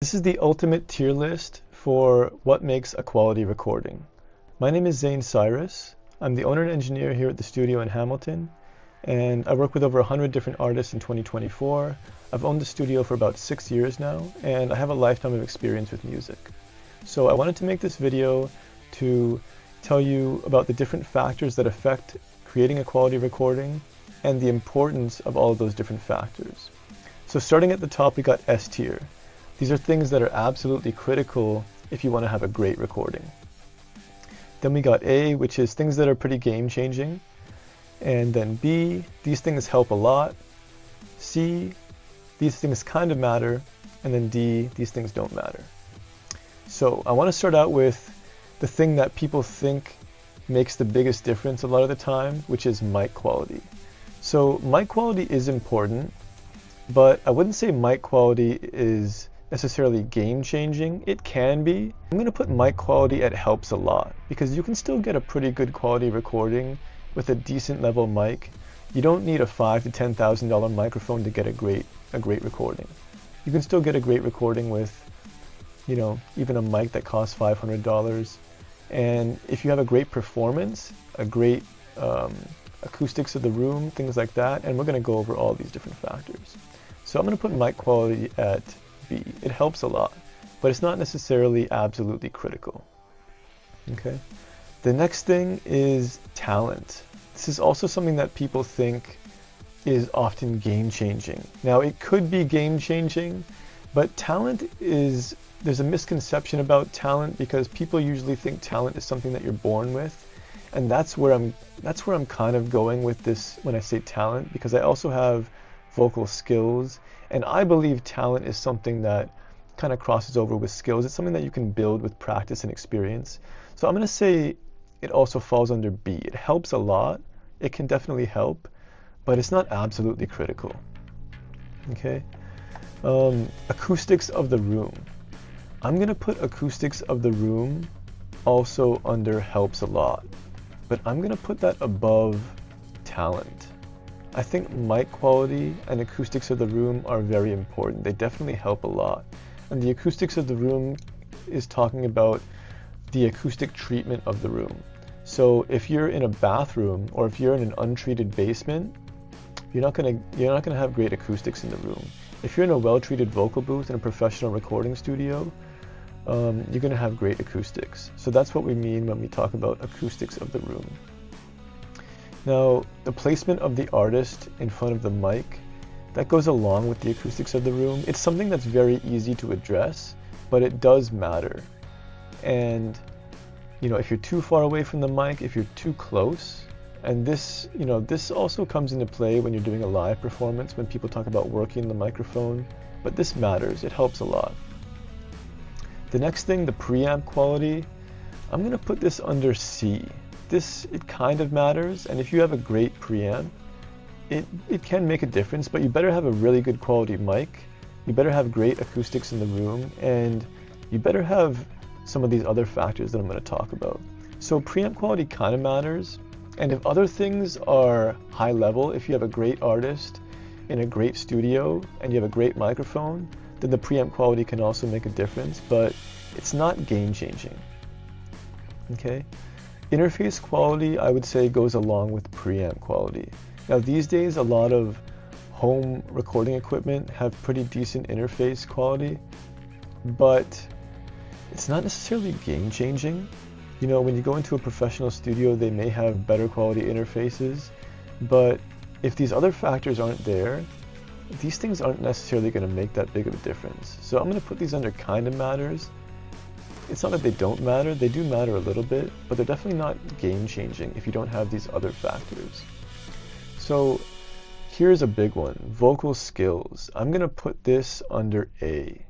This is the ultimate tier list for what makes a quality recording. My name is Zane Cyrus. I'm the owner and engineer here at the studio in Hamilton, and I work with over 100 different artists in 2024. I've owned the studio for about 6 years now, and I have a lifetime of experience with music. So I wanted to make this video to tell you about the different factors that affect creating a quality recording and the importance of all of those different factors. So starting at the top, we got S tier. These are things that are absolutely critical if you want to have a great recording. Then we got A, which is things that are pretty game-changing. And then B, these things help a lot. C, these things kind of matter. And then D, these things don't matter. So I want to start out with the thing that people think makes the biggest difference a lot of the time, which is mic quality. So mic quality is important, but I wouldn't say mic quality is necessarily game-changing. It can be. I'm going to put mic quality at helps a lot, because you can still get a pretty good quality recording with a decent level mic. You don't need a $5,000 to $10,000 microphone to get a great recording. You can still get a great recording with, even a mic that costs $500. And if you have a great performance, a great acoustics of the room, things like that, and we're going to go over all these different factors. So I'm going to put mic quality at B. It helps a lot, but it's not necessarily absolutely critical. Okay. The next thing is talent. This is also something that people think is often game-changing. Now, it could be game-changing, but there's a misconception about talent because people usually think talent is something that you're born with. And that's where I'm kind of going with this when I say talent, because I also have vocal skills, and I believe talent is something that kind of crosses over with skills. It's something that you can build with practice and experience. So I'm going to say it also falls under B. It helps a lot. It can definitely help, but it's not absolutely critical. Okay. Acoustics of the room. I'm going to put acoustics of the room also under helps a lot, but I'm going to put that above talent. I think mic quality and acoustics of the room are very important. They definitely help a lot. And the acoustics of the room is talking about the acoustic treatment of the room. So if you're in a bathroom or if you're in an untreated basement, you're not going to have great acoustics in the room. If you're in a well-treated vocal booth in a professional recording studio, you're going to have great acoustics. So that's what we mean when we talk about acoustics of the room. Now, the placement of the artist in front of the mic, that goes along with the acoustics of the room. It's something that's very easy to address, but it does matter. And, if you're too far away from the mic, if you're too close, and this also comes into play when you're doing a live performance, when people talk about working the microphone, but this matters. It helps a lot. The next thing, the preamp quality, I'm going to put this under C. It kind of matters, and if you have a great preamp, it can make a difference, but you better have a really good quality mic, you better have great acoustics in the room, and you better have some of these other factors that I'm going to talk about. So preamp quality kind of matters, and if other things are high level, if you have a great artist in a great studio and you have a great microphone, then the preamp quality can also make a difference, but it's not game-changing. Okay? Interface quality, I would say, goes along with preamp quality. Now, these days, a lot of home recording equipment have pretty decent interface quality, but it's not necessarily game-changing. When you go into a professional studio, they may have better quality interfaces, but if these other factors aren't there, these things aren't necessarily going to make that big of a difference. So I'm going to put these under kind of matters. It's not that they don't matter, they do matter a little bit, but they're definitely not game-changing if you don't have these other factors. So here's a big one, vocal skills. I'm going to put this under A.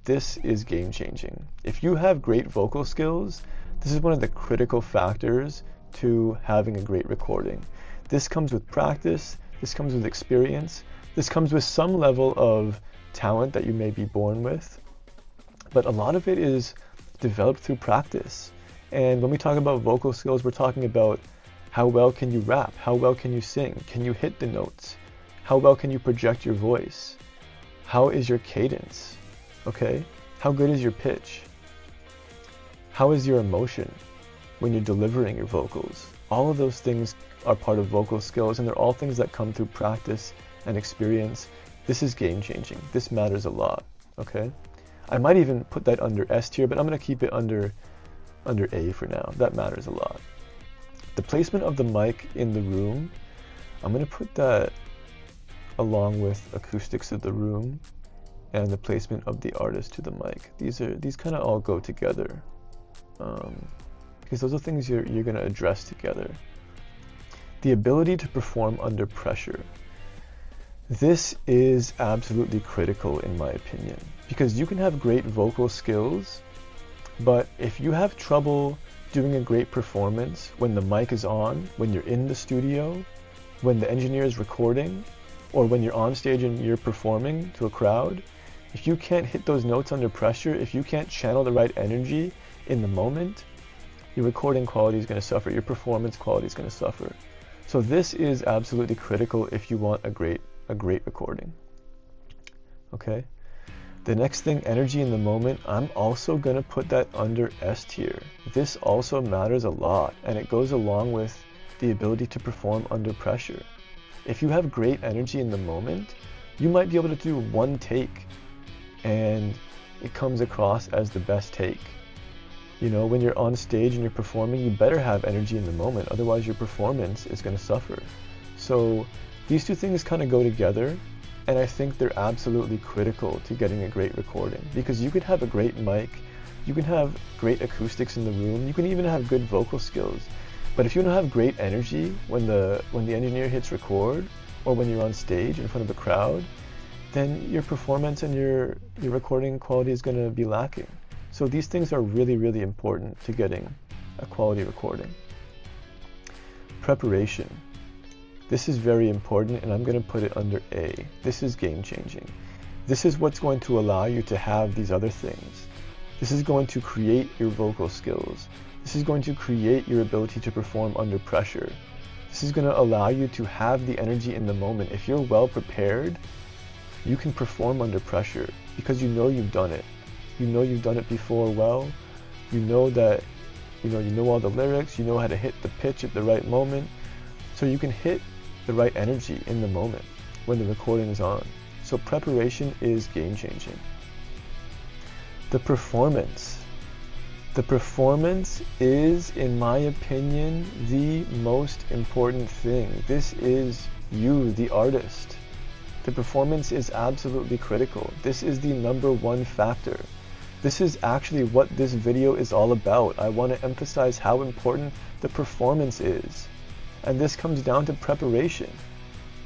This is game-changing. If you have great vocal skills, this is one of the critical factors to having a great recording. This comes with practice, this comes with experience, this comes with some level of talent that you may be born with, but a lot of it is developed through practice. And when we talk about vocal skills, we're talking about how well can you rap, how well can you sing, can you hit the notes, how well can you project your voice, how is your cadence, okay? How good is your pitch? How is your emotion when you're delivering your vocals? All of those things are part of vocal skills, and they're all things that come through practice and experience. This is game changing. This matters a lot, okay? I might even put that under S tier, but I'm gonna keep it under A for now. That matters a lot. The placement of the mic in the room, I'm gonna put that along with acoustics of the room and the placement of the artist to the mic. These kind of all go together, because those are things you're gonna address together. The ability to perform under pressure. This is absolutely critical in my opinion, because you can have great vocal skills, but if you have trouble doing a great performance when the mic is on, when you're in the studio, when the engineer is recording, or when you're on stage and you're performing to a crowd, if you can't hit those notes under pressure, if you can't channel the right energy in the moment, your recording quality is going to suffer, your performance quality is going to suffer. So this is absolutely critical if you want a great recording. Okay? The next thing, energy in the moment, I'm also going to put that under S tier. This also matters a lot, and it goes along with the ability to perform under pressure. If you have great energy in the moment, you might be able to do one take and it comes across as the best take. You know, when you're on stage and you're performing, you better have energy in the moment, otherwise your performance is going to suffer. So these two things kind of go together, and I think they're absolutely critical to getting a great recording, because you could have a great mic, you can have great acoustics in the room, you can even have good vocal skills, but if you don't have great energy when the engineer hits record, or when you're on stage in front of a crowd, then your performance and your recording quality is going to be lacking. So these things are really, really important to getting a quality recording. Preparation. This is very important, and I'm going to put it under A. This is game changing. This is what's going to allow you to have these other things. This is going to create your vocal skills. This is going to create your ability to perform under pressure. This is going to allow you to have the energy in the moment. If you're well prepared, you can perform under pressure because you know you've done it. You know you've done it before well. You know that, you know all the lyrics. You know how to hit the pitch at the right moment. So you can hit the right energy in the moment when the recording is on. So preparation is game changing. The performance. The performance is, in my opinion, the most important thing. This is you, the artist. The performance is absolutely critical. This is the number one factor. This is actually what this video is all about. I want to emphasize how important the performance is. And this comes down to preparation.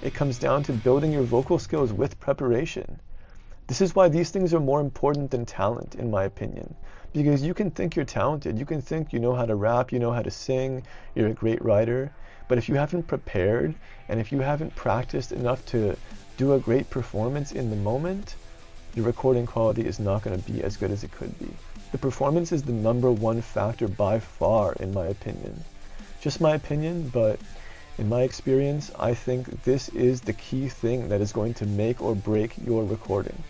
It comes down to building your vocal skills with preparation. This is why these things are more important than talent, in my opinion. Because you can think you're talented, you can think you know how to rap, you know how to sing, you're a great writer, but if you haven't prepared and if you haven't practiced enough to do a great performance in the moment, your recording quality is not going to be as good as it could be. The performance is the number one factor by far, in my opinion. Just my opinion, but in my experience, I think this is the key thing that is going to make or break your recording.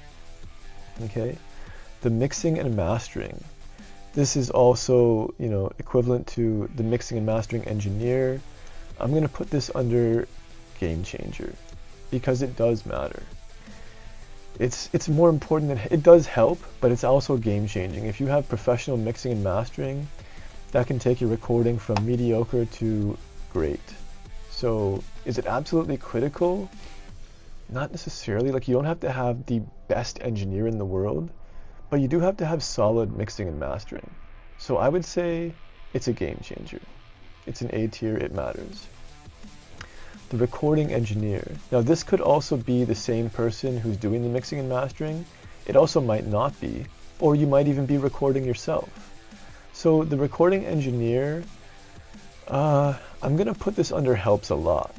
Okay? The mixing and mastering. This is also, equivalent to the mixing and mastering engineer. I'm going to put this under game changer because it does matter. It's more important than it does help, but it's also game changing. If you have professional mixing and mastering, that can take your recording from mediocre to great. So is it absolutely critical? Not necessarily. Like, you don't have to have the best engineer in the world, but you do have to have solid mixing and mastering. So I would say it's a game changer. It's an A tier, it matters. The recording engineer. Now this could also be the same person who's doing the mixing and mastering. It also might not be, or you might even be recording yourself. So the recording engineer, I'm gonna put this under helps a lot.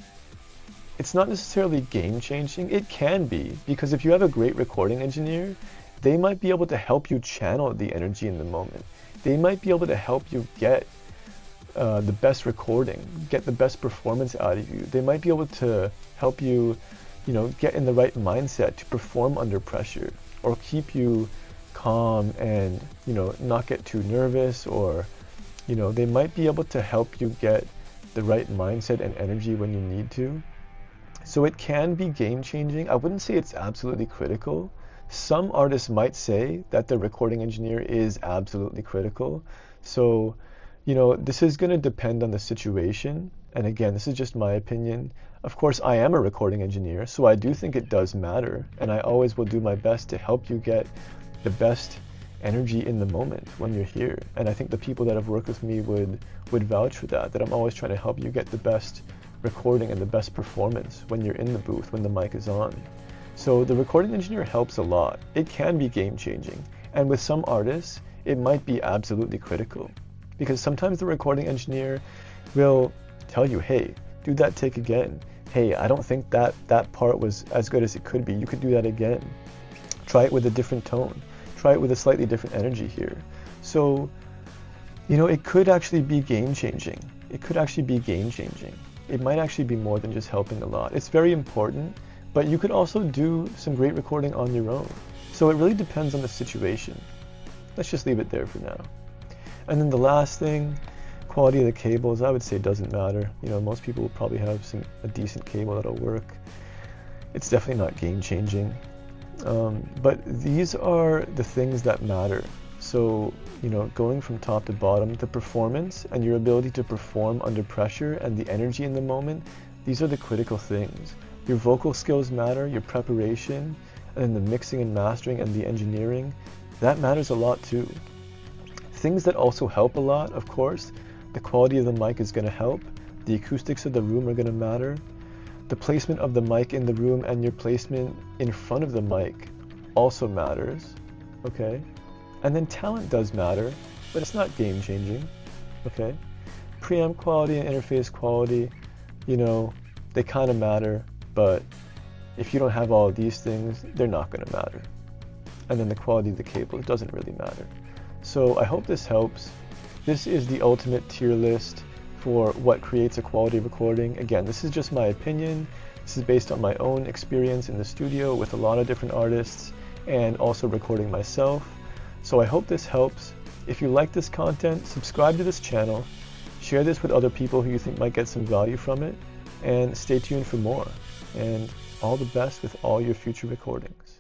It's not necessarily game changing. It can be, because if you have a great recording engineer, they might be able to help you channel the energy in the moment. They might be able to help you get the best recording, get the best performance out of you. They might be able to help you, get in the right mindset to perform under pressure, or keep you calm and, not get too nervous, or, they might be able to help you get the right mindset and energy when you need to. So it can be game changing. I wouldn't say it's absolutely critical. Some artists might say that the recording engineer is absolutely critical. So, this is going to depend on the situation. And again, this is just my opinion. Of course, I am a recording engineer, so I do think it does matter. And I always will do my best to help you get the best energy in the moment when you're here. And I think the people that have worked with me would vouch for that I'm always trying to help you get the best recording and the best performance when you're in the booth, when the mic is on. So the recording engineer helps a lot. It can be game changing. And with some artists, it might be absolutely critical. Because sometimes the recording engineer will tell you, hey, do that take again. Hey, I don't think that part was as good as it could be. You could do that again. Try it with a different tone. Try it with a slightly different energy here. So, it could actually be game changing. It could actually be game changing. It might actually be more than just helping a lot. It's very important, but you could also do some great recording on your own. So it really depends on the situation. Let's just leave it there for now. And then the last thing, quality of the cables, I would say doesn't matter. Most people will probably have a decent cable that'll work. It's definitely not game changing. But these are the things that matter. So, going from top to bottom, the performance and your ability to perform under pressure and the energy in the moment, these are the critical things. Your vocal skills matter, your preparation, and then the mixing and mastering and the engineering, that matters a lot too. Things that also help a lot, of course, the quality of the mic is going to help, the acoustics of the room are going to matter, the placement of the mic in the room and your placement in front of the mic also matters, okay? And then talent does matter, but it's not game changing, okay? Preamp quality and interface quality, they kind of matter, but if you don't have all of these things, they're not going to matter. And then the quality of the cable, it doesn't really matter. So I hope this helps. This is the ultimate tier list for what creates a quality recording. Again, this is just my opinion. This is based on my own experience in the studio with a lot of different artists and also recording myself. So I hope this helps. If you like this content, subscribe to this channel, share this with other people who you think might get some value from it, and stay tuned for more. And all the best with all your future recordings.